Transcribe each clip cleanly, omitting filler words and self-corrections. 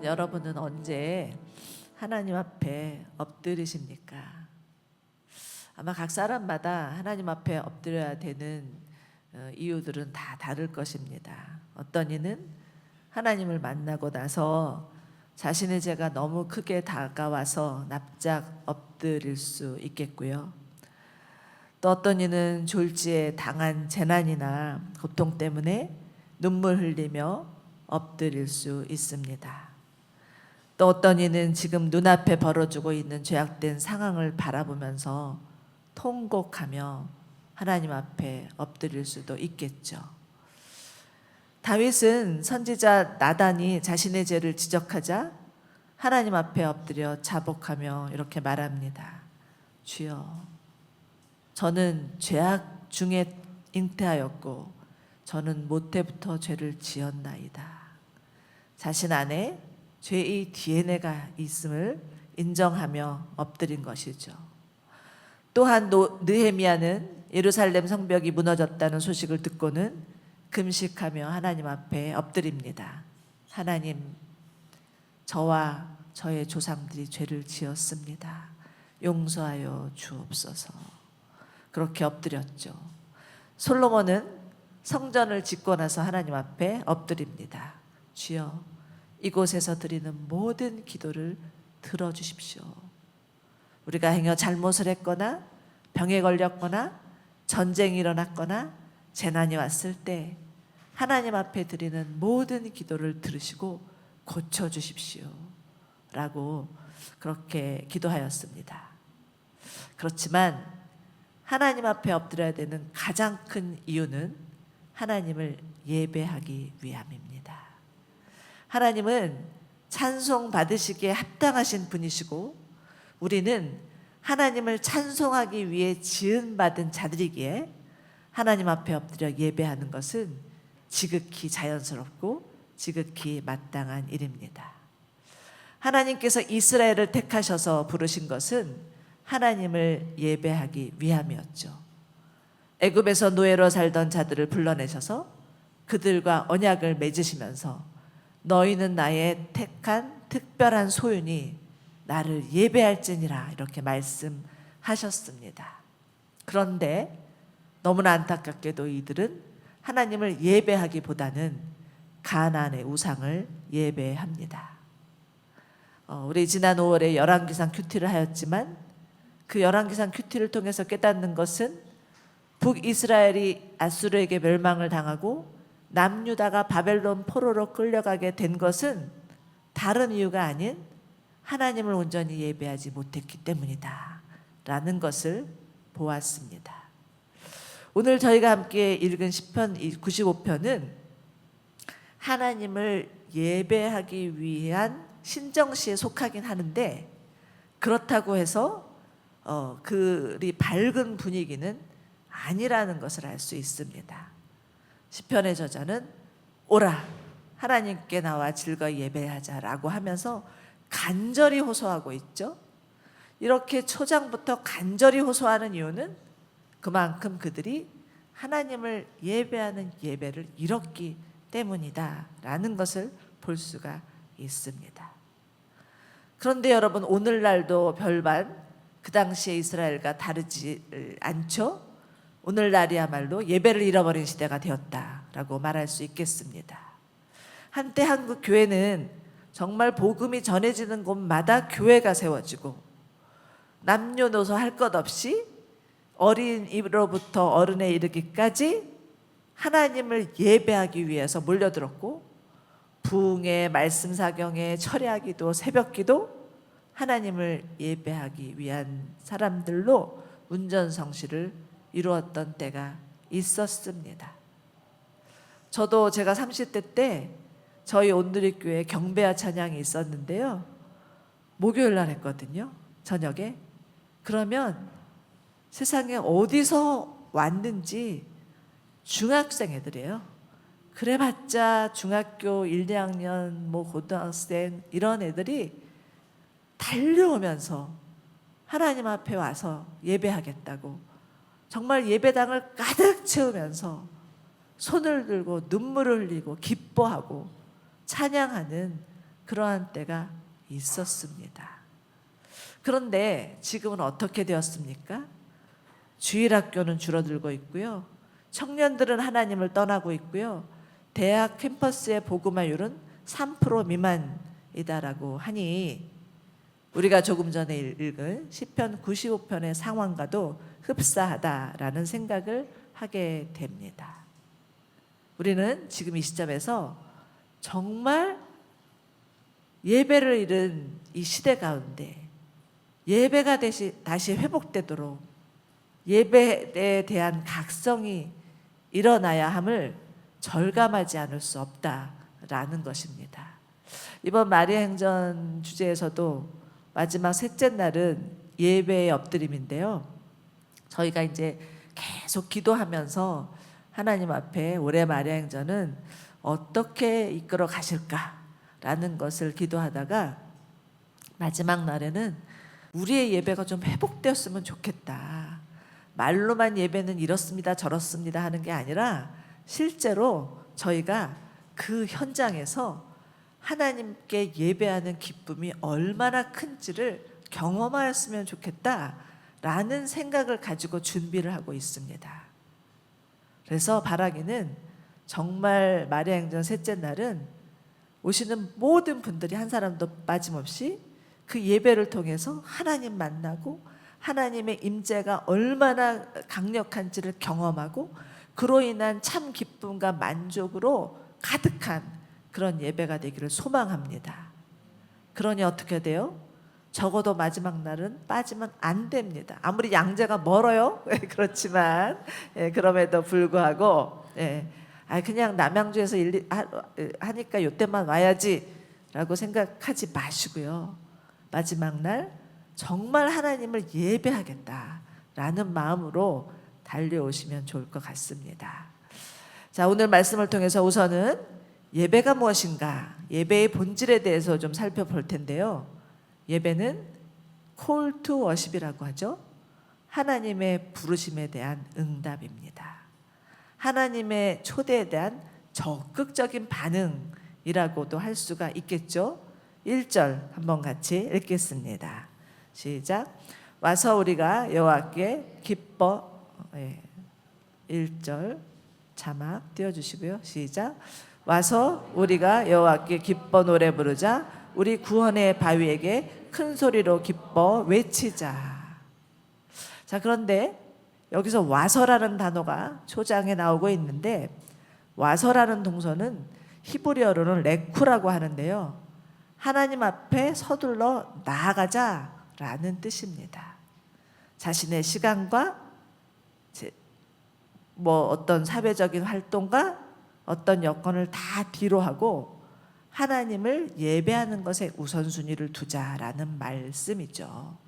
여러분은 언제 하나님 앞에 엎드리십니까? 아마 각 사람마다 하나님 앞에 엎드려야 되는 이유들은 다 다를 것입니다. 어떤 이는 하나님을 만나고 나서 자신의 죄가 너무 크게 다가와서 납작 엎드릴 수 있겠고요. 또 어떤 이는 졸지에 당한 재난이나 고통 때문에 눈물 흘리며 엎드릴 수 있습니다. 또 어떤 이는 지금 눈앞에 벌어지고 있는 죄악된 상황을 바라보면서 통곡하며 하나님 앞에 엎드릴 수도 있겠죠. 다윗은 선지자 나단이 자신의 죄를 지적하자 하나님 앞에 엎드려 자복하며 이렇게 말합니다. 주여, 저는 죄악 중에 잉태하였고 저는 모태부터 죄를 지었나이다. 자신 안에 죄의 DNA가 있음을 인정하며 엎드린 것이죠. 또한 느헤미야는 예루살렘 성벽이 무너졌다는 소식을 듣고는 금식하며 하나님 앞에 엎드립니다. 하나님, 저와 저의 조상들이 죄를 지었습니다. 용서하여 주옵소서. 그렇게 엎드렸죠. 솔로몬은 성전을 짓고 나서 하나님 앞에 엎드립니다. 주여, 이곳에서 드리는 모든 기도를 들어주십시오. 우리가 행여 잘못을 했거나 병에 걸렸거나 전쟁이 일어났거나 재난이 왔을 때 하나님 앞에 드리는 모든 기도를 들으시고 고쳐주십시오 라고 그렇게 기도하였습니다. 그렇지만 하나님 앞에 엎드려야 되는 가장 큰 이유는 하나님을 예배하기 위함입니다. 하나님은 찬송 받으시기에 합당하신 분이시고 우리는 하나님을 찬송하기 위해 지은받은 자들이기에 하나님 앞에 엎드려 예배하는 것은 지극히 자연스럽고 지극히 마땅한 일입니다. 하나님께서 이스라엘을 택하셔서 부르신 것은 하나님을 예배하기 위함이었죠. 애굽에서 노예로 살던 자들을 불러내셔서 그들과 언약을 맺으시면서 너희는 나의 택한 특별한 소유니 나를 예배할지니라 이렇게 말씀하셨습니다. 그런데 너무나 안타깝게도 이들은 하나님을 예배하기보다는 가나안의 우상을 예배합니다. 우리 지난 5월에 열왕기상 큐티를 하였지만 그 열왕기상 큐티를 통해서 깨닫는 것은 북이스라엘이 아수르에게 멸망을 당하고 남유다가 바벨론 포로로 끌려가게 된 것은 다른 이유가 아닌 하나님을 온전히 예배하지 못했기 때문이다 라는 것을 보았습니다. 오늘 저희가 함께 읽은 시편 95편은 하나님을 예배하기 위한 신정시에 속하긴 하는데 그렇다고 해서 그리 밝은 분위기는 아니라는 것을 알 수 있습니다. 시편의 저자는 오라 하나님께 나와 즐거이 예배하자라고 하면서 간절히 호소하고 있죠. 이렇게 초장부터 간절히 호소하는 이유는 그만큼 그들이 하나님을 예배하는 예배를 잃었기 때문이다라는 것을 볼 수가 있습니다. 그런데 여러분, 오늘날도 별반 그 당시의 이스라엘과 다르지 않죠? 오늘날이야말로 예배를 잃어버린 시대가 되었다라고 말할 수 있겠습니다. 한때 한국 교회는 정말 복음이 전해지는 곳마다 교회가 세워지고 남녀노소 할 것 없이 어린이로부터 어른에 이르기까지 하나님을 예배하기 위해서 몰려들었고 부흥회, 말씀 사경회, 철야기도, 새벽기도 하나님을 예배하기 위한 사람들로 운전성시를 이루었던 때가 있었습니다. 저도 제가 30대 때 저희 온누리교회 경배와 찬양이 있었는데요. 목요일 날 했거든요. 저녁에. 그러면 세상에 어디서 왔는지 중학생 애들이에요. 그래봤자 중학교 1, 2학년, 고등학생 이런 애들이 달려오면서 하나님 앞에 와서 예배하겠다고 정말 예배당을 가득 채우면서 손을 들고 눈물을 흘리고 기뻐하고 찬양하는 그러한 때가 있었습니다. 그런데 지금은 어떻게 되었습니까? 주일학교는 줄어들고 있고요. 청년들은 하나님을 떠나고 있고요. 대학 캠퍼스의 복음화율은 3% 미만이다라고 하니 우리가 조금 전에 읽은 시편 95편의 상황과도 흡사하다라는 생각을 하게 됩니다. 우리는 지금 이 시점에서 정말 예배를 잃은 이 시대 가운데 예배가 다시 회복되도록 예배에 대한 각성이 일어나야 함을 절감하지 않을 수 없다라는 것입니다. 이번 마리아 행전 주제에서도 마지막 셋째 날은 예배의 엎드림인데요. 저희가 이제 계속 기도하면서 하나님 앞에 올해 마리아 행전은 어떻게 이끌어 가실까라는 것을 기도하다가 마지막 날에는 우리의 예배가 좀 회복되었으면 좋겠다. 말로만 예배는 이렇습니다 저렇습니다 하는 게 아니라 실제로 저희가 그 현장에서 하나님께 예배하는 기쁨이 얼마나 큰지를 경험하였으면 좋겠다라는 생각을 가지고 준비를 하고 있습니다. 그래서 바라기는 정말 마리아 행전 셋째 날은 오시는 모든 분들이 한 사람도 빠짐없이 그 예배를 통해서 하나님 만나고 하나님의 임재가 얼마나 강력한지를 경험하고 그로 인한 참 기쁨과 만족으로 가득한 그런 예배가 되기를 소망합니다. 그러니 어떻게 돼요? 적어도 마지막 날은 빠지면 안 됩니다. 아무리 양재가 멀어요. 그렇지만 그럼에도 불구하고 그냥 남양주에서 하니까 이때만 와야지라고 생각하지 마시고요. 마지막 날 정말 하나님을 예배하겠다라는 마음으로 달려오시면 좋을 것 같습니다. 자, 오늘 말씀을 통해서 우선은 예배가 무엇인가, 예배의 본질에 대해서 좀 살펴볼 텐데요. 예배는 call to worship이라고 하죠. 하나님의 부르심에 대한 응답입니다. 하나님의 초대에 대한 적극적인 반응이라고도 할 수가 있겠죠. 1절 한번 같이 읽겠습니다. 시작. 와서 우리가 여호와께 기뻐 1절 자막 띄워주시고요. 시작. 와서 우리가 여호와께 기뻐 노래 부르자. 우리 구원의 바위에게 큰 소리로 기뻐 외치자. 자, 그런데 여기서 와서라는 단어가 초장에 나오고 있는데 와서라는 동서는 히브리어로는 레쿠라고 하는데요. 하나님 앞에 서둘러 나아가자라는 뜻입니다. 자신의 시간과 어떤 사회적인 활동과 어떤 여건을 다 뒤로 하고 하나님을 예배하는 것에 우선순위를 두자라는 말씀이죠.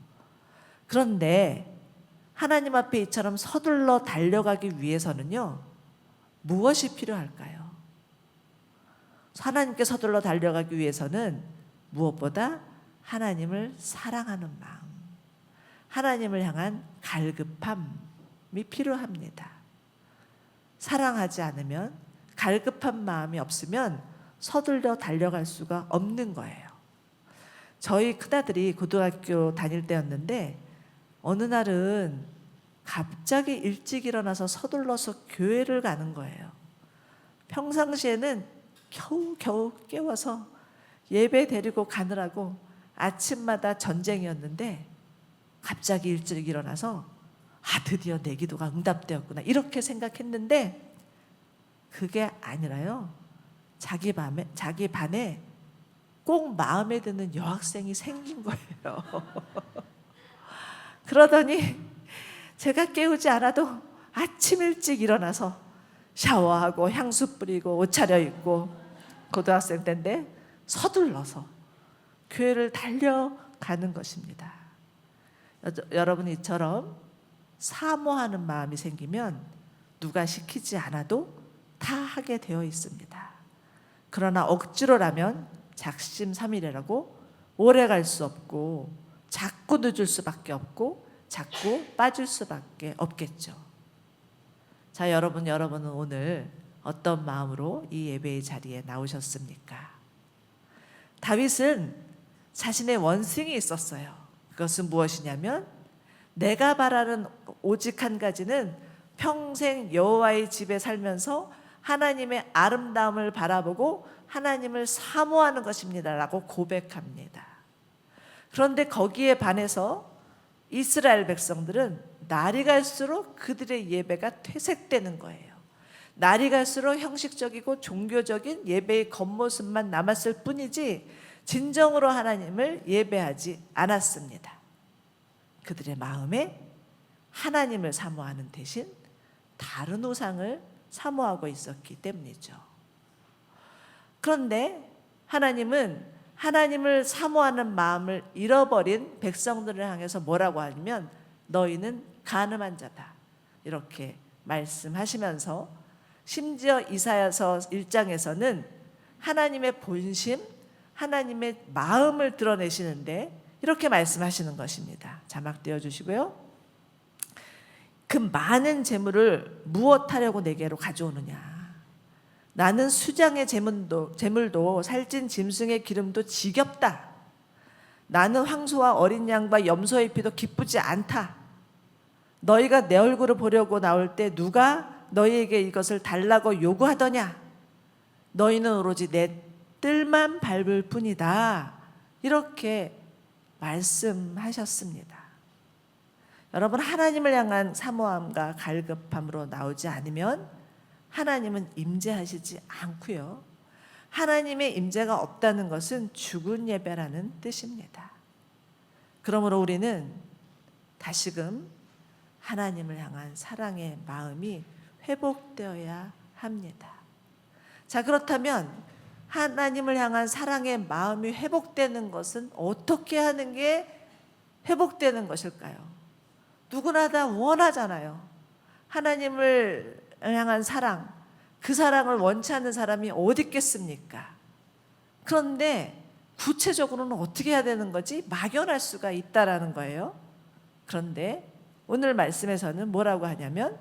그런데 하나님 앞에 이처럼 서둘러 달려가기 위해서는요, 무엇이 필요할까요? 하나님께 서둘러 달려가기 위해서는 무엇보다 하나님을 사랑하는 마음, 하나님을 향한 갈급함이 필요합니다. 사랑하지 않으면, 갈급한 마음이 없으면 서둘러 달려갈 수가 없는 거예요. 저희 큰아들이 고등학교 다닐 때였는데 어느 날은 갑자기 일찍 일어나서 서둘러서 교회를 가는 거예요. 평상시에는 겨우 깨워서 예배 데리고 가느라고 아침마다 전쟁이었는데 갑자기 일찍 일어나서 드디어 내 기도가 응답되었구나 이렇게 생각했는데 그게 아니라요. 자기 반에 꼭 마음에 드는 여학생이 생긴 거예요. 그러더니 제가 깨우지 않아도 아침 일찍 일어나서 샤워하고 향수 뿌리고 옷 차려입고 고등학생 때인데 서둘러서 교회를 달려가는 것입니다. 여러분 이처럼 사모하는 마음이 생기면 누가 시키지 않아도 다 하게 되어 있습니다. 그러나 억지로라면 작심삼일이라고 오래 갈 수 없고 자꾸 늦을 수밖에 없고 자꾸 빠질 수밖에 없겠죠. 자, 여러분은 오늘 어떤 마음으로 이 예배의 자리에 나오셨습니까? 다윗은 자신의 원숭이 있었어요. 그것은 무엇이냐면 내가 바라는 오직 한 가지는 평생 여호와의 집에 살면서 하나님의 아름다움을 바라보고 하나님을 사모하는 것입니다 라고 고백합니다. 그런데 거기에 반해서 이스라엘 백성들은 날이 갈수록 그들의 예배가 퇴색되는 거예요. 날이 갈수록 형식적이고 종교적인 예배의 겉모습만 남았을 뿐이지 진정으로 하나님을 예배하지 않았습니다. 그들의 마음에 하나님을 사모하는 대신 다른 우상을 사모하고 있었기 때문이죠. 그런데 하나님은 하나님을 사모하는 마음을 잃어버린 백성들을 향해서 뭐라고 하냐면 너희는 간음한 자다 이렇게 말씀하시면서 심지어 이사야서 1장에서는 하나님의 본심, 하나님의 마음을 드러내시는데 이렇게 말씀하시는 것입니다. 자막 띄워주시고요. 그 많은 재물을 무엇하려고 내게로 가져오느냐. 나는 수장의 재물도 살찐 짐승의 기름도 지겹다. 나는 황소와 어린 양과 염소의 피도 기쁘지 않다. 너희가 내 얼굴을 보려고 나올 때 누가 너희에게 이것을 달라고 요구하더냐. 너희는 오로지 내 뜰만 밟을 뿐이다. 이렇게 말씀하셨습니다. 여러분, 하나님을 향한 사모함과 갈급함으로 나오지 않으면 하나님은 임재하시지 않고요. 하나님의 임재가 없다는 것은 죽은 예배라는 뜻입니다. 그러므로 우리는 다시금 하나님을 향한 사랑의 마음이 회복되어야 합니다. 자, 그렇다면 하나님을 향한 사랑의 마음이 회복되는 것은 어떻게 하는 게 회복되는 것일까요? 누구나 다 원하잖아요. 하나님을 향한 사랑, 그 사랑을 원치 않는 사람이 어디 있겠습니까? 그런데 구체적으로는 어떻게 해야 되는 거지? 막연할 수가 있다라는 거예요. 그런데 오늘 말씀에서는 뭐라고 하냐면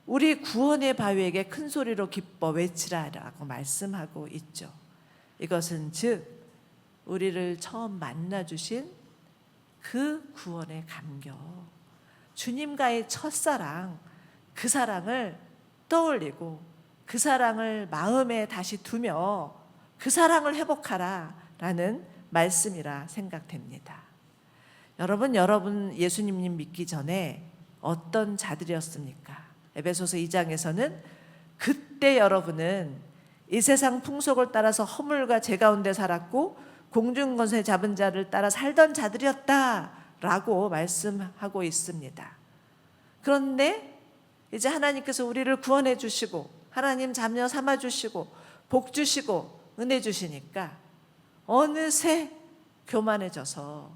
우리 구원의 바위에게 큰 소리로 기뻐 외치라라고 말씀하고 있죠. 이것은 즉 우리를 처음 만나 주신 그 구원의 감격, 주님과의 첫사랑, 그 사랑을 떠올리고 그 사랑을 마음에 다시 두며 그 사랑을 회복하라라는 말씀이라 생각됩니다. 여러분 예수님 믿기 전에 어떤 자들이었습니까? 에베소서 2장에서는 그때 여러분은 이 세상 풍속을 따라서 허물과 죄 가운데 살았고 공중권세 잡은 자를 따라 살던 자들이었다라고 말씀하고 있습니다. 그런데 이제 하나님께서 우리를 구원해 주시고 하나님 자녀 삼아 주시고 복 주시고 은혜 주시니까 어느새 교만해져서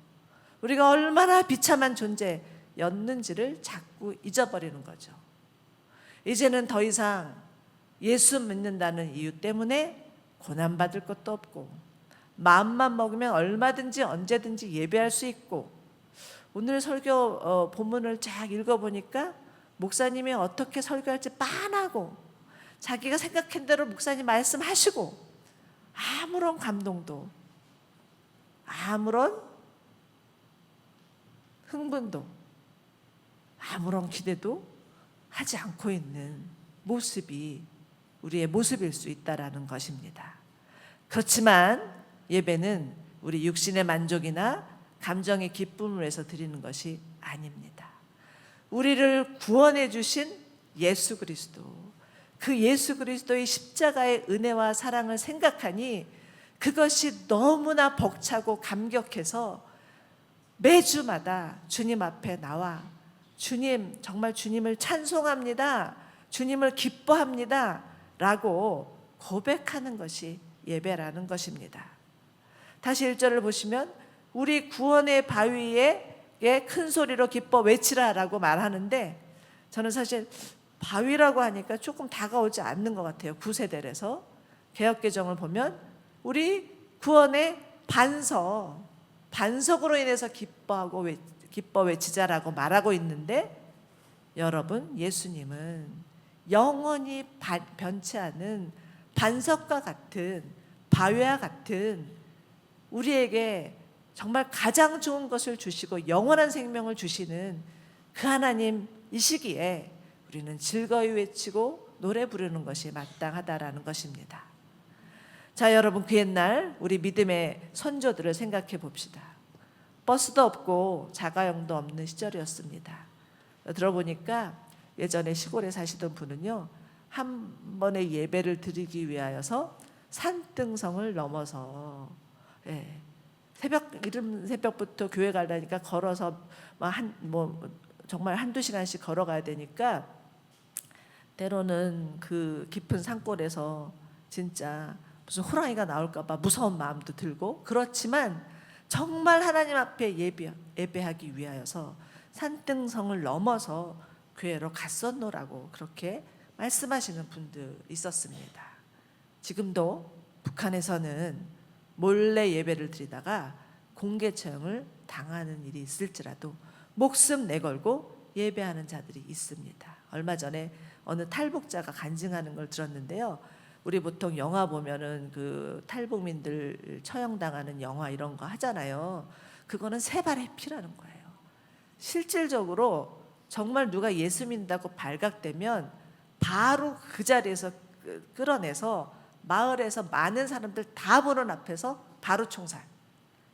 우리가 얼마나 비참한 존재였는지를 자꾸 잊어버리는 거죠. 이제는 더 이상 예수 믿는다는 이유 때문에 고난받을 것도 없고 마음만 먹으면 얼마든지 언제든지 예배할 수 있고 오늘 설교 본문을 쫙 읽어보니까 목사님이 어떻게 설교할지 빤하고 자기가 생각한 대로 목사님 말씀하시고 아무런 감동도 아무런 흥분도 아무런 기대도 하지 않고 있는 모습이 우리의 모습일 수 있다라는 것입니다. 그렇지만 예배는 우리 육신의 만족이나 감정의 기쁨을 위해서 드리는 것이 아닙니다. 우리를 구원해 주신 예수 그리스도, 그 예수 그리스도의 십자가의 은혜와 사랑을 생각하니 그것이 너무나 벅차고 감격해서 매주마다 주님 앞에 나와 주님, 정말 주님을 찬송합니다, 주님을 기뻐합니다 라고 고백하는 것이 예배라는 것입니다. 다시 1절을 보시면 우리 구원의 바위에 큰 소리로 기뻐 외치라라고 말하는데 저는 사실 바위라고 하니까 조금 다가오지 않는 것 같아요. 구세대라서 개역개정을 보면 우리 구원의 반석으로 인해서 기뻐 외치자라고 말하고 있는데 여러분, 예수님은 영원히 변치 않은 반석과 같은 바위와 같은 우리에게 정말 가장 좋은 것을 주시고 영원한 생명을 주시는 그 하나님이시기에 우리는 즐거이 외치고 노래 부르는 것이 마땅하다라는 것입니다. 자, 여러분, 그 옛날 우리 믿음의 선조들을 생각해 봅시다. 버스도 없고 자가용도 없는 시절이었습니다. 들어보니까 예전에 시골에 사시던 분은요, 한 번의 예배를 드리기 위하여서 산등성을 넘어서, 이른 새벽부터 교회 가려니까 걸어서 정말 한두 시간씩 걸어가야 되니까 때로는 그 깊은 산골에서 진짜 무슨 호랑이가 나올까 봐 무서운 마음도 들고, 그렇지만 정말 하나님 앞에 예배하기 위하여서 산등성을 넘어서 교회로 갔었노라고 그렇게 말씀하시는 분들 있었습니다. 지금도 북한에서는 몰래 예배를 드리다가 공개 처형을 당하는 일이 있을지라도 목숨 내걸고 예배하는 자들이 있습니다. 얼마 전에 어느 탈북자가 간증하는 걸 들었는데요. 우리 보통 영화 보면은 그 탈북민들 처형당하는 영화 이런 거 하잖아요. 그거는 세 발의 피라는 거예요. 실질적으로 정말 누가 예수 믿는다고 발각되면 바로 그 자리에서 끌어내서 마을에서 많은 사람들 다 보는 앞에서 바로 총살.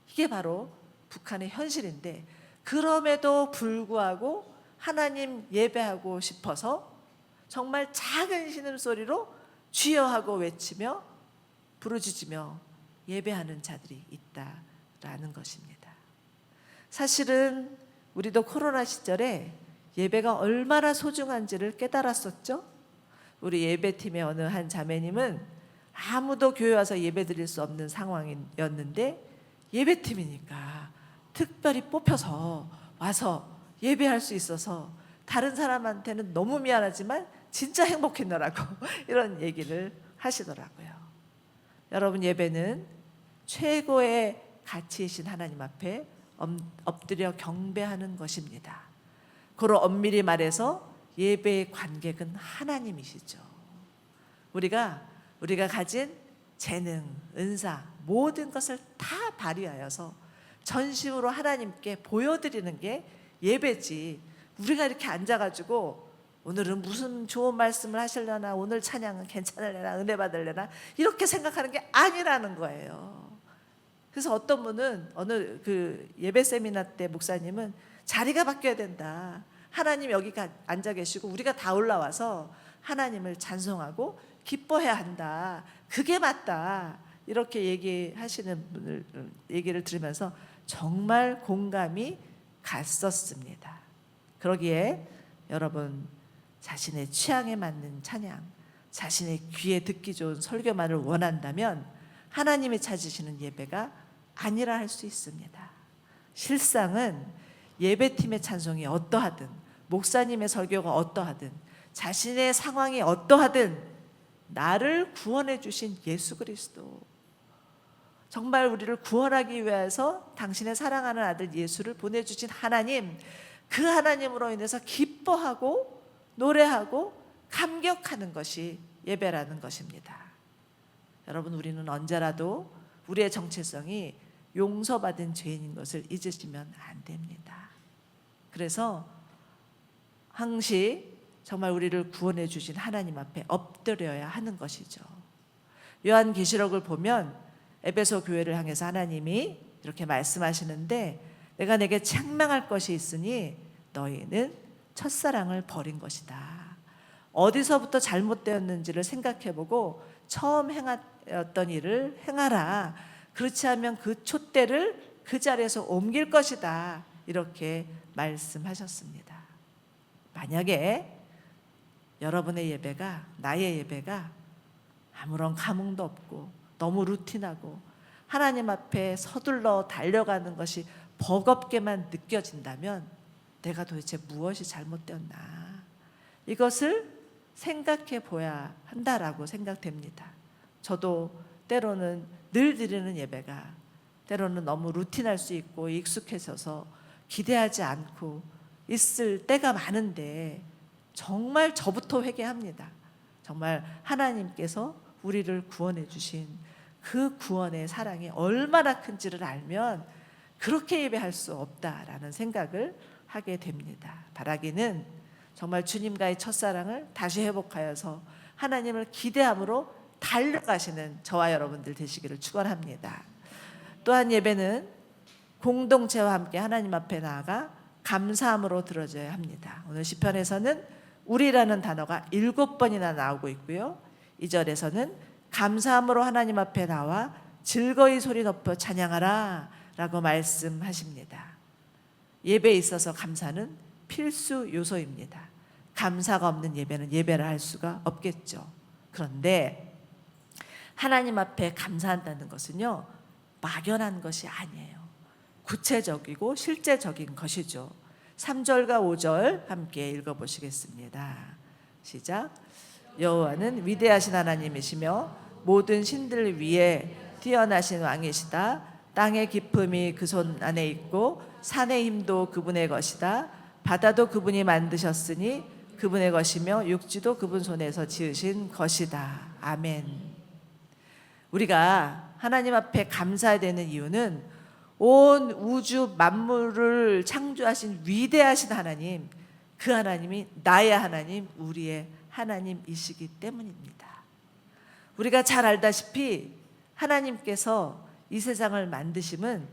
이게 바로 북한의 현실인데, 그럼에도 불구하고 하나님 예배하고 싶어서 정말 작은 신음소리로 주여 하고 외치며 부르짖으며 예배하는 자들이 있다라는 것입니다. 사실은 우리도 코로나 시절에 예배가 얼마나 소중한지를 깨달았었죠. 우리 예배팀의 어느 한 자매님은 아무도 교회 와서 예배 드릴 수 없는 상황이었는데 예배팀이니까 특별히 뽑혀서 와서 예배할 수 있어서 다른 사람한테는 너무 미안하지만 진짜 행복했노라고 이런 얘기를 하시더라고요. 여러분, 예배는 최고의 가치이신 하나님 앞에 엎드려 경배하는 것입니다. 고로 엄밀히 말해서 예배의 관객은 하나님이시죠. 우리가 가진 재능, 은사, 모든 것을 다 발휘하여서 전심으로 하나님께 보여드리는 게 예배지, 우리가 이렇게 앉아가지고 오늘은 무슨 좋은 말씀을 하시려나, 오늘 찬양은 괜찮을래나, 은혜 받을래나 이렇게 생각하는 게 아니라는 거예요. 그래서 어떤 분은 어느 그 예배 세미나 때 목사님은 자리가 바뀌어야 된다. 하나님 여기 앉아 계시고 우리가 다 올라와서 하나님을 찬송하고 기뻐해야 한다. 그게 맞다. 이렇게 얘기하시는 분을 얘기를 들으면서 정말 공감이 갔었습니다. 그러기에 여러분, 자신의 취향에 맞는 찬양, 자신의 귀에 듣기 좋은 설교만을 원한다면 하나님이 찾으시는 예배가 아니라 할 수 있습니다. 실상은 예배팀의 찬송이 어떠하든, 목사님의 설교가 어떠하든, 자신의 상황이 어떠하든 나를 구원해 주신 예수 그리스도, 정말 우리를 구원하기 위해서 당신의 사랑하는 아들 예수를 보내주신 하나님, 그 하나님으로 인해서 기뻐하고 노래하고 감격하는 것이 예배라는 것입니다. 여러분, 우리는 언제라도 우리의 정체성이 용서받은 죄인인 것을 잊으시면 안 됩니다. 그래서 항시 정말 우리를 구원해 주신 하나님 앞에 엎드려야 하는 것이죠. 요한계시록을 보면 에베소 교회를 향해서 하나님이 이렇게 말씀하시는데, 내가 내게 책망할 것이 있으니 너희는 첫사랑을 버린 것이다. 어디서부터 잘못되었는지를 생각해보고 처음 행했던 일을 행하라. 그렇지 않으면 그 촛대를 그 자리에서 옮길 것이다. 이렇게 말씀하셨습니다. 만약에 여러분의 예배가, 나의 예배가 아무런 감흥도 없고 너무 루틴하고 하나님 앞에 서둘러 달려가는 것이 버겁게만 느껴진다면 내가 도대체 무엇이 잘못되었나, 이것을 생각해 보아야 한다라고 생각됩니다. 저도 때로는 늘 드리는 예배가 때로는 너무 루틴할 수 있고 익숙해져서 기대하지 않고 있을 때가 많은데, 정말 저부터 회개합니다. 정말 하나님께서 우리를 구원해 주신 그 구원의 사랑이 얼마나 큰지를 알면 그렇게 예배할 수 없다라는 생각을 하게 됩니다. 바라기는 정말 주님과의 첫사랑을 다시 회복하여서 하나님을 기대함으로 달려가시는 저와 여러분들 되시기를 축원합니다. 또한 예배는 공동체와 함께 하나님 앞에 나아가 감사함으로 드려져야 합니다. 오늘 시편에서는 우리라는 단어가 7번이나 나오고 있고요. 2절에서는 감사함으로 하나님 앞에 나와 즐거이 소리 높여 찬양하라 라고 말씀하십니다. 예배에 있어서 감사는 필수 요소입니다. 감사가 없는 예배는 예배를 할 수가 없겠죠. 그런데 하나님 앞에 감사한다는 것은요, 막연한 것이 아니에요. 구체적이고 실제적인 것이죠. 3절과 5절 함께 읽어보시겠습니다. 시작. 여호와는 위대하신 하나님이시며 모든 신들 위에 뛰어나신 왕이시다. 땅의 깊음이 그 손 안에 있고 산의 힘도 그분의 것이다. 바다도 그분이 만드셨으니 그분의 것이며 육지도 그분 손에서 지으신 것이다. 아멘. 우리가 하나님 앞에 감사해야 되는 이유는 온 우주 만물을 창조하신 위대하신 하나님, 그 하나님이 나의 하나님, 우리의 하나님이시기 때문입니다. 우리가 잘 알다시피 하나님께서 이 세상을 만드심은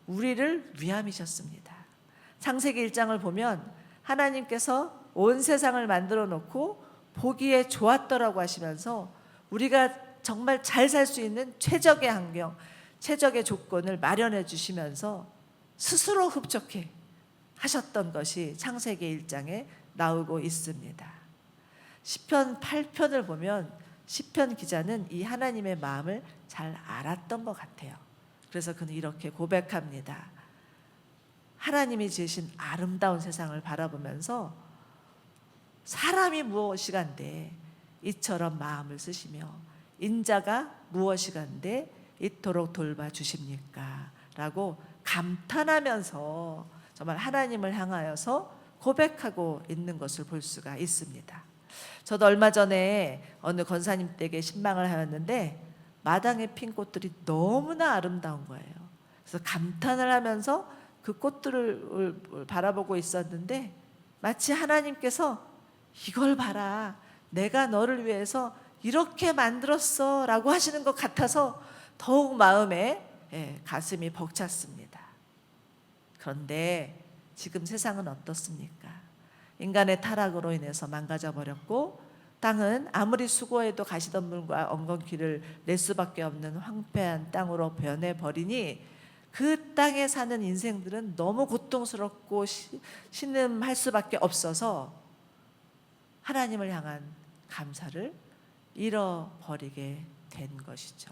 우리를 위함이셨습니다. 창세기 1장을 보면 하나님께서 온 세상을 만들어 놓고 보기에 좋았더라고 하시면서 우리가 정말 잘 살 수 있는 최적의 환경, 최적의 조건을 마련해 주시면서 스스로 흡족해 하셨던 것이 창세기 1장에 나오고 있습니다. 시편 8편을 보면 시편 기자는 이 하나님의 마음을 잘 알았던 것 같아요. 그래서 그는 이렇게 고백합니다. 하나님이 지으신 아름다운 세상을 바라보면서 사람이 무엇이간데 이처럼 마음을 쓰시며 인자가 무엇이간데 이토록 돌봐주십니까? 라고 감탄하면서 정말 하나님을 향하여서 고백하고 있는 것을 볼 수가 있습니다. 저도 얼마 전에 어느 권사님 댁에 신방을 하였는데 마당에 핀 꽃들이 너무나 아름다운 거예요. 그래서 감탄을 하면서 그 꽃들을 바라보고 있었는데 마치 하나님께서 이걸 봐라, 내가 너를 위해서 이렇게 만들었어 라고 하시는 것 같아서 더욱 마음에 가슴이 벅찼습니다. 그런데 지금 세상은 어떻습니까? 인간의 타락으로 인해서 망가져 버렸고 땅은 아무리 수고해도 가시덤불과 엉겅퀴를 낼 수밖에 없는 황폐한 땅으로 변해버리니 그 땅에 사는 인생들은 너무 고통스럽고 신음할 수밖에 없어서 하나님을 향한 감사를 잃어버리게 된 것이죠.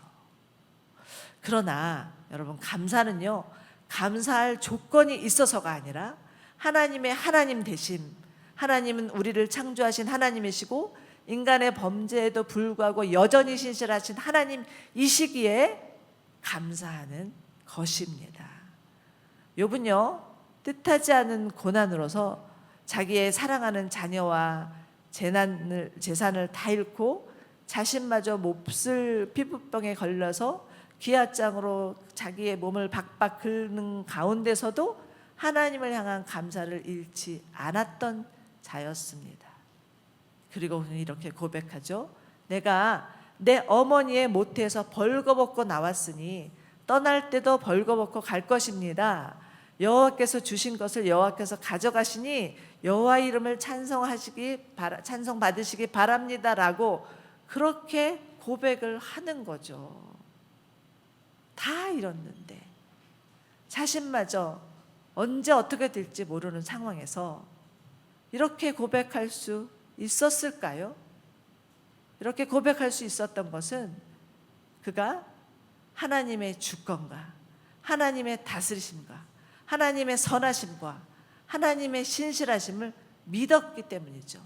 그러나 여러분, 감사는요, 감사할 조건이 있어서가 아니라 하나님의 하나님 되심, 하나님은 우리를 창조하신 하나님이시고 인간의 범죄에도 불구하고 여전히 신실하신 하나님이시기에 감사하는 것입니다. 욥은요, 뜻하지 않은 고난으로서 자기의 사랑하는 자녀와 재산을 다 잃고 자신마저 몹쓸 피부병에 걸려서 기아장으로 자기의 몸을 박박 긁는 가운데서도 하나님을 향한 감사를 잃지 않았던 자였습니다. 그리고 그는 이렇게 고백하죠. 내가 내 어머니의 모태에서 벌거벗고 나왔으니 떠날 때도 벌거벗고 갈 것입니다. 여호와께서 주신 것을 여호와께서 가져가시니 여호와 이름을 찬송받으시기 바랍니다라고 그렇게 고백을 하는 거죠. 다 잃었는데 자신마저 언제 어떻게 될지 모르는 상황에서 이렇게 고백할 수 있었을까요? 이렇게 고백할 수 있었던 것은 그가 하나님의 주권과 하나님의 다스리심과 하나님의 선하심과 하나님의 신실하심을 믿었기 때문이죠.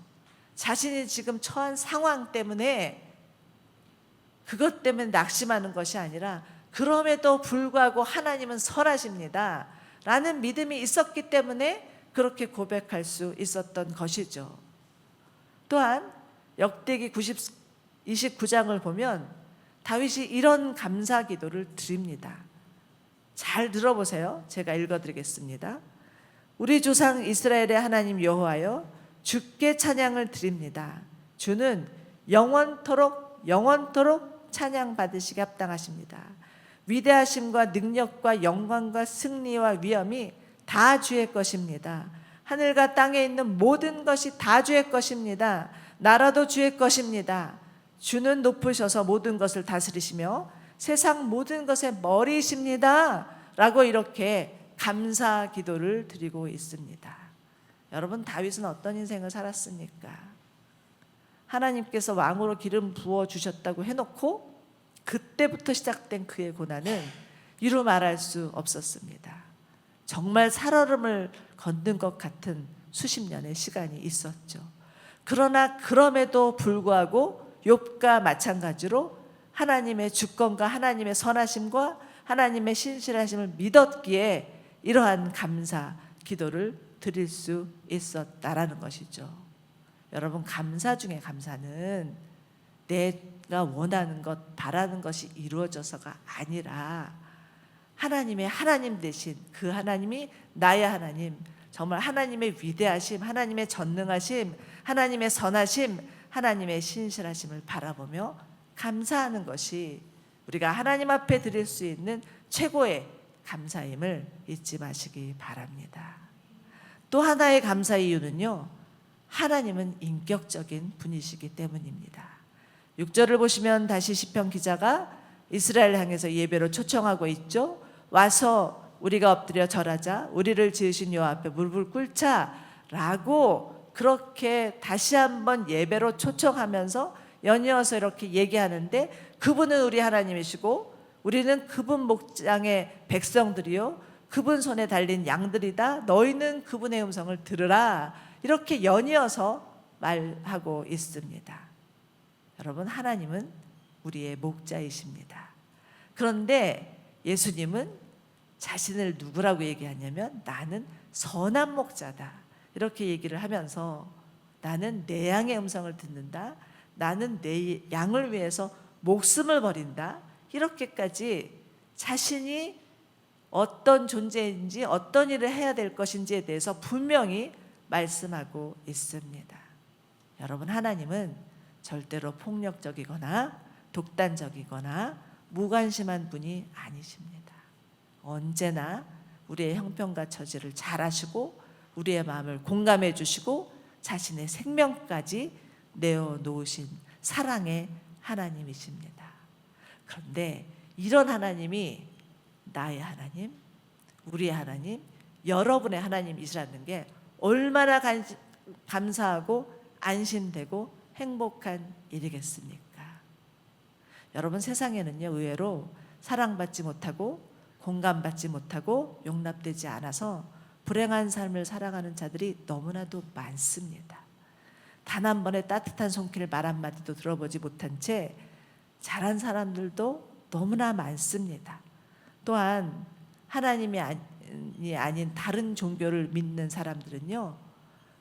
자신이 지금 처한 상황 때문에 그것 때문에 낙심하는 것이 아니라 그럼에도 불구하고 하나님은 선하십니다 라는 믿음이 있었기 때문에 그렇게 고백할 수 있었던 것이죠. 또한 역대기 29장을 보면 다윗이 이런 감사 기도를 드립니다. 잘 들어보세요. 제가 읽어드리겠습니다. 우리 조상 이스라엘의 하나님 여호와여, 주께 찬양을 드립니다. 주는 영원토록 찬양 받으시기 합당하십니다. 위대하심과 능력과 영광과 승리와 위엄이 다 주의 것입니다. 하늘과 땅에 있는 모든 것이 다 주의 것입니다. 나라도 주의 것입니다. 주는 높으셔서 모든 것을 다스리시며 세상 모든 것의 머리이십니다. 라고 이렇게 감사 기도를 드리고 있습니다. 여러분, 다윗은 어떤 인생을 살았습니까? 하나님께서 왕으로 기름 부어 주셨다고 해놓고 그때부터 시작된 그의 고난은 이루 말할 수 없었습니다. 정말 살얼음을 걷는 것 같은 수십 년의 시간이 있었죠. 그러나 그럼에도 불구하고 욥과 마찬가지로 하나님의 주권과 하나님의 선하심과 하나님의 신실하심을 믿었기에 이러한 감사 기도를 드릴 수 있었다라는 것이죠. 여러분, 감사 중에 감사는 내가 원하는 것, 바라는 것이 이루어져서가 아니라 하나님 대신 그 하나님이 나의 하나님, 정말 하나님의 위대하심, 하나님의 전능하심, 하나님의 선하심, 하나님의 신실하심을 바라보며 감사하는 것이 우리가 하나님 앞에 드릴 수 있는 최고의 감사임을 잊지 마시기 바랍니다. 또 하나의 감사 이유는요, 하나님은 인격적인 분이시기 때문입니다. 6절을 보시면 다시 시편 기자가 이스라엘 향해서 예배로 초청하고 있죠. 와서 우리가 엎드려 절하자, 우리를 지으신 여호와 앞에 무릎을 꿇자 라고 그렇게 다시 한번 예배로 초청하면서 연이어서 이렇게 얘기하는데, 그분은 우리 하나님이시고 우리는 그분 목장의 백성들이요 그분 손에 달린 양들이다. 너희는 그분의 음성을 들으라. 이렇게 연이어서 말하고 있습니다. 여러분, 하나님은 우리의 목자이십니다. 그런데 예수님은 자신을 누구라고 얘기하냐면 나는 선한 목자다. 이렇게 얘기를 하면서 나는 내 양의 음성을 듣는다. 나는 내 양을 위해서 목숨을 버린다. 이렇게까지 자신이 어떤 존재인지 어떤 일을 해야 될 것인지에 대해서 분명히 말씀하고 있습니다. 여러분, 하나님은 절대로 폭력적이거나 독단적이거나 무관심한 분이 아니십니다. 언제나 우리의 형편과 처지를 잘 아시고 우리의 마음을 공감해 주시고 자신의 생명까지 내어놓으신 사랑의 하나님이십니다. 그런데 이런 하나님이 나의 하나님, 우리의 하나님, 여러분의 하나님이시라는 게 얼마나 감사하고 안심되고 행복한 일이겠습니까? 여러분, 세상에는요 의외로 사랑받지 못하고 공감받지 못하고 용납되지 않아서 불행한 삶을 살아가는 자들이 너무나도 많습니다. 단 한 번의 따뜻한 손길 말 한마디도 들어보지 못한 채 자란 사람들도 너무나 많습니다. 또한 하나님이 아닌 다른 종교를 믿는 사람들은요,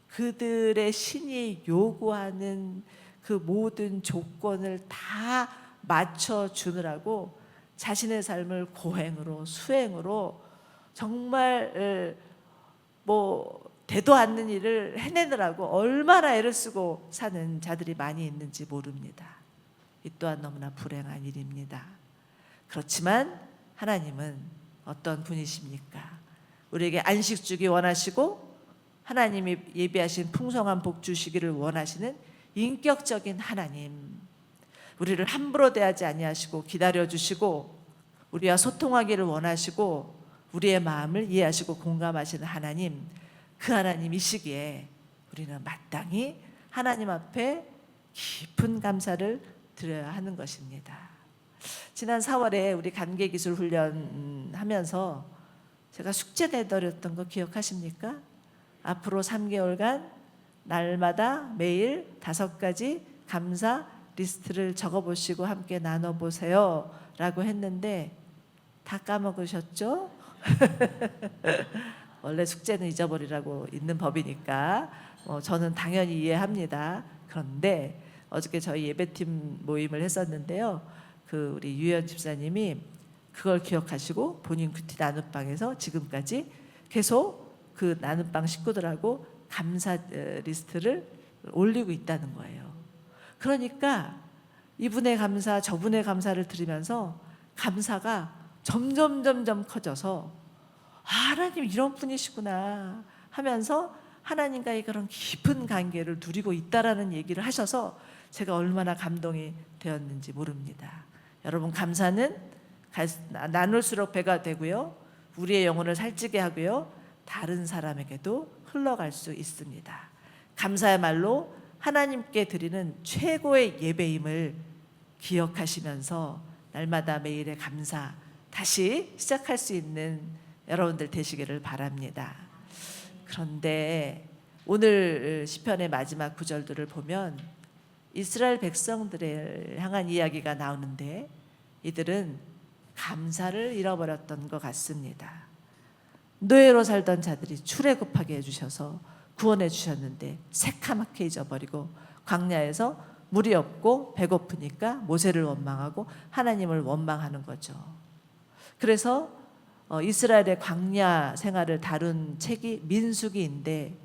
그들의 신이 요구하는 그 모든 조건을 다 맞춰주느라고 자신의 삶을 고행으로 수행으로 정말 되도 않는 일을 해내느라고 얼마나 애를 쓰고 사는 자들이 많이 있는지 모릅니다. 이 또한 너무나 불행한 일입니다. 그렇지만 하나님은 어떤 분이십니까? 우리에게 안식 주기 원하시고 하나님이 예비하신 풍성한 복 주시기를 원하시는 인격적인 하나님, 우리를 함부로 대하지 아니하시고 기다려주시고 우리와 소통하기를 원하시고 우리의 마음을 이해하시고 공감하시는 하나님, 그 하나님이시기에 우리는 마땅히 하나님 앞에 깊은 감사를 드려야 하는 것입니다. 지난 4월에 우리 관계기술 훈련하면서 제가 숙제 내드렸던 거 기억하십니까? 앞으로 3개월간 날마다 매일 5가지 감사 리스트를 적어보시고 함께 나눠보세요 라고 했는데 다 까먹으셨죠? 원래 숙제는 잊어버리라고 있는 법이니까 저는 당연히 이해합니다. 그런데 어저께 저희 예배팀 모임을 했었는데요, 그 우리 유현 집사님이 그걸 기억하시고 본인 큐티 나눔방에서 지금까지 계속 그 나눔방 식구들하고 감사 리스트를 올리고 있다는 거예요. 그러니까 이분의 감사, 저분의 감사를 들으면서 감사가 점점 커져서 하나님 이런 분이시구나 하면서 하나님과의 그런 깊은 관계를 누리고 있다라는 얘기를 하셔서 제가 얼마나 감동이 되었는지 모릅니다. 여러분, 감사는 나눌수록 배가 되고요, 우리의 영혼을 살찌게 하고요, 다른 사람에게도 흘러갈 수 있습니다. 감사야말로 하나님께 드리는 최고의 예배임을 기억하시면서 날마다 매일의 감사 다시 시작할 수 있는 여러분들 되시기를 바랍니다. 그런데 오늘 시편의 마지막 구절들을 보면 이스라엘 백성들을 향한 이야기가 나오는데 이들은 감사를 잃어버렸던 것 같습니다. 노예로 살던 자들이 출애굽하게 해주셔서 구원해 주셨는데 새카맣게 잊어버리고 광야에서 물이 없고 배고프니까 모세를 원망하고 하나님을 원망하는 거죠. 그래서 이스라엘의 광야 생활을 다룬 책이 민수기인데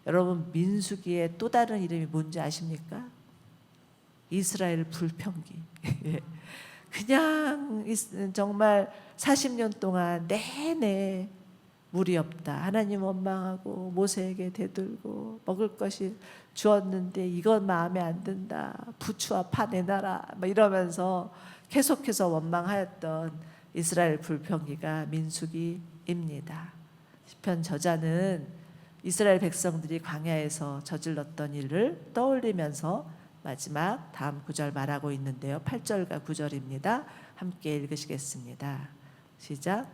여러분, 민수기의 또 다른 이름이 뭔지 아십니까? 이스라엘 불평기. 그냥 정말 40년 동안 내내 물이 없다, 하나님 원망하고 모세에게 대들고 먹을 것이 주었는데 이건 마음에 안 든다, 부추와 파 내놔라 이러면서 계속해서 원망하였던 이스라엘 불평기가 민수기입니다. 시편 저자는 이스라엘 백성들이 광야에서 저질렀던 일을 떠올리면서 마지막 다음 구절 말하고 있는데요, 8절과 9절입니다. 함께 읽으시겠습니다. 시작.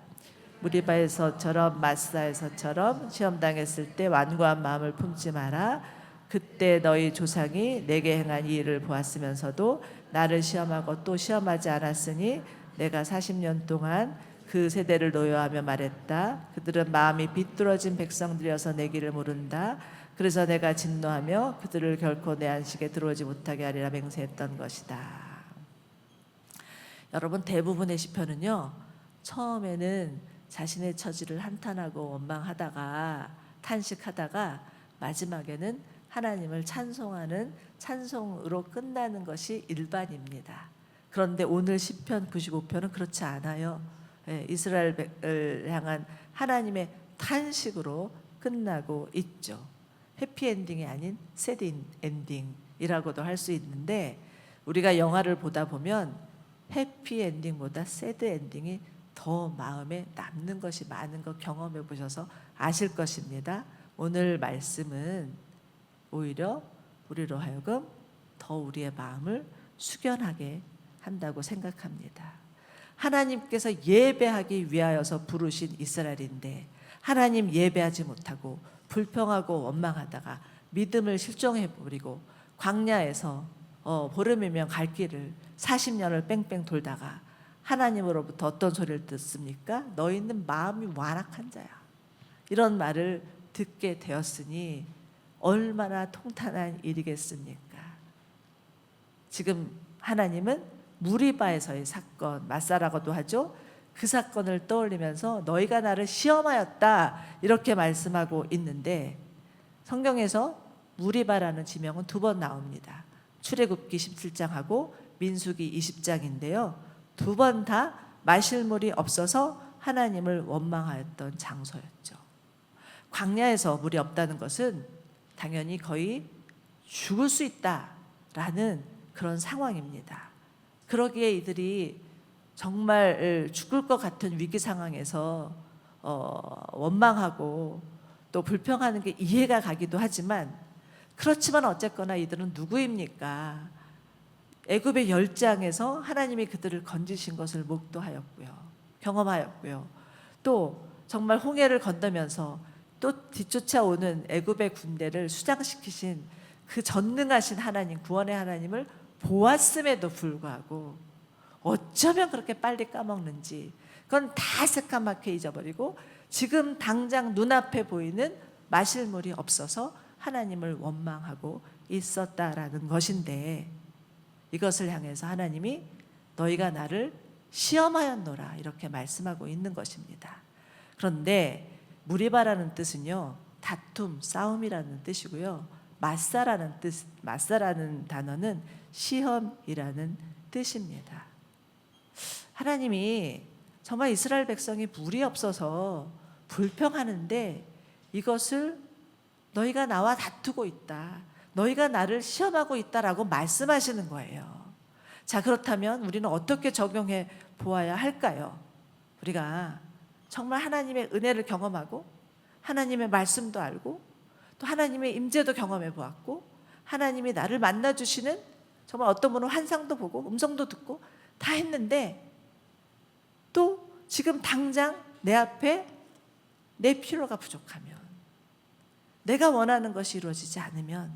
무리바에서처럼 마사에서처럼 시험당했을 때 완고한 마음을 품지 마라. 그때 너희 조상이 내게 행한 이 일을 보았으면서도 나를 시험하고 또 시험하지 않았으니 내가 40년 동안 그 세대를 노여하며 말했다. 그들은 마음이 비뚤어진 백성들이어서 내 길을 모른다. 그래서 내가 진노하며 그들을 결코 내 안식에 들어오지 못하게 하리라 맹세했던 것이다. 여러분, 대부분의 시편은요, 처음에는 자신의 처지를 한탄하고 원망하다가 탄식하다가 마지막에는 하나님을 찬송하는 찬송으로 끝나는 것이 일반입니다. 그런데 오늘 시편 95편은 그렇지 않아요. 이스라엘을 향한 하나님의 탄식으로 끝나고 있죠. 해피엔딩이 아닌 새드 엔딩이라고도 할 수 있는데, 우리가 영화를 보다 보면 해피엔딩보다 새드 엔딩이 더 마음에 남는 것이 많은 거 경험해 보셔서 아실 것입니다. 오늘 말씀은 오히려 우리로 하여금 더 우리의 마음을 숙연하게 한다고 생각합니다. 하나님께서 예배하기 위하여서 부르신 이스라엘인데 하나님 예배하지 못하고 불평하고 원망하다가 믿음을 실종해버리고 광야에서 보름이면 갈 길을 40년을 뺑뺑 돌다가 하나님으로부터 어떤 소리를 듣습니까? 너희는 마음이 완악한 자야, 이런 말을 듣게 되었으니 얼마나 통탄한 일이겠습니까? 지금 하나님은 무리바에서의 사건, 마사라고도 하죠. 그 사건을 떠올리면서 너희가 나를 시험하였다 이렇게 말씀하고 있는데, 성경에서 무리바라는 지명은 2번 나옵니다. 출애굽기 17장하고 민수기 20장인데요. 2번 다 마실 물이 없어서 하나님을 원망하였던 장소였죠. 광야에서 물이 없다는 것은 당연히 거의 죽을 수 있다라는 그런 상황입니다. 그러기에 이들이 정말 죽을 것 같은 위기 상황에서 원망하고 또 불평하는 게 이해가 가기도 하지만, 그렇지만 어쨌거나 이들은 누구입니까? 애굽의 열장에서 하나님이 그들을 건지신 것을 목도하였고요, 경험하였고요, 또 정말 홍해를 건너면서 또 뒤쫓아오는 애굽의 군대를 수장시키신 그 전능하신 하나님, 구원의 하나님을 보았음에도 불구하고 어쩌면 그렇게 빨리 까먹는지, 그건 다 새까맣게 잊어버리고 지금 당장 눈앞에 보이는 마실 물이 없어서 하나님을 원망하고 있었다라는 것인데, 이것을 향해서 하나님이 너희가 나를 시험하였노라 이렇게 말씀하고 있는 것입니다. 그런데 무리바라는 뜻은요, 다툼, 싸움이라는 뜻이고요. 마사라는 단어는 시험이라는 뜻입니다. 하나님이 정말 이스라엘 백성이 물이 없어서 불평하는데 이것을 너희가 나와 다투고 있다, 너희가 나를 시험하고 있다라고 말씀하시는 거예요. 자, 그렇다면 우리는 어떻게 적용해 보아야 할까요? 우리가 정말 하나님의 은혜를 경험하고 하나님의 말씀도 알고 또 하나님의 임재도 경험해 보았고 하나님이 나를 만나주시는, 정말 어떤 분은 환상도 보고 음성도 듣고 다 했는데 또 지금 당장 내 앞에 내 필요가 부족하면, 내가 원하는 것이 이루어지지 않으면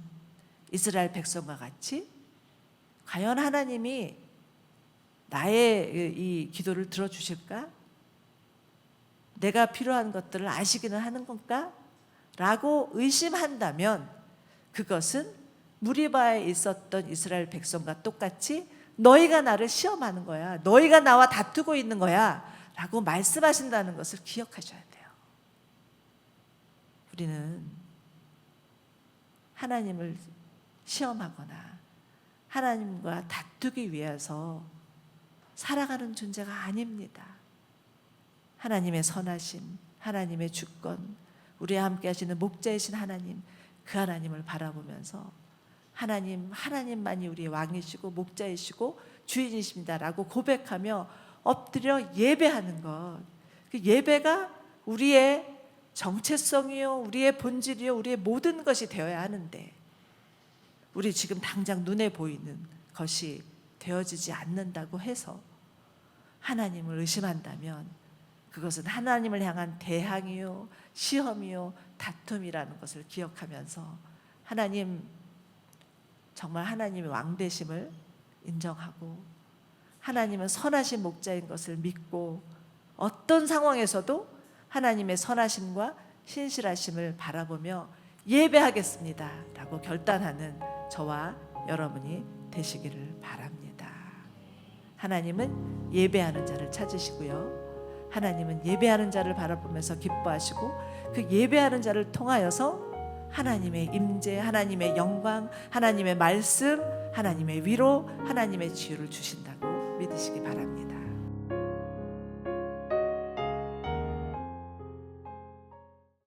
이스라엘 백성과 같이 과연 하나님이 나의 이 기도를 들어주실까? 내가 필요한 것들을 아시기는 하는 건가? 라고 의심한다면 그것은 무리바에 있었던 이스라엘 백성과 똑같이 너희가 나를 시험하는 거야, 너희가 나와 다투고 있는 거야 라고 말씀하신다는 것을 기억하셔야 돼요. 우리는 하나님을 시험하거나 하나님과 다투기 위해서 살아가는 존재가 아닙니다. 하나님의 선하심, 하나님의 주권, 우리와 함께 하시는 목자이신 하나님, 그 하나님을 바라보면서 하나님만이 우리의 왕이시고 목자이시고 주인이십니다라고 고백하며 엎드려 예배하는 것, 그 예배가 우리의 정체성이요, 우리의 본질이요, 우리의 모든 것이 되어야 하는데 우리 지금 당장 눈에 보이는 것이 되어지지 않는다고 해서 하나님을 의심한다면 그것은 하나님을 향한 대항이요, 시험이요, 다툼이라는 것을 기억하면서 하나님, 정말 하나님의 왕되심을 인정하고 하나님은 선하신 목자인 것을 믿고 어떤 상황에서도 하나님의 선하심과 신실하심을 바라보며 예배하겠습니다 라고 결단하는 저와 여러분이 되시기를 바랍니다. 하나님은 예배하는 자를 찾으시고요, 하나님은 예배하는 자를 바라보면서 기뻐하시고 그 예배하는 자를 통하여서 하나님의 임재, 하나님의 영광, 하나님의 말씀, 하나님의 위로, 하나님의 치유를 주신다고 믿으시기 바랍니다.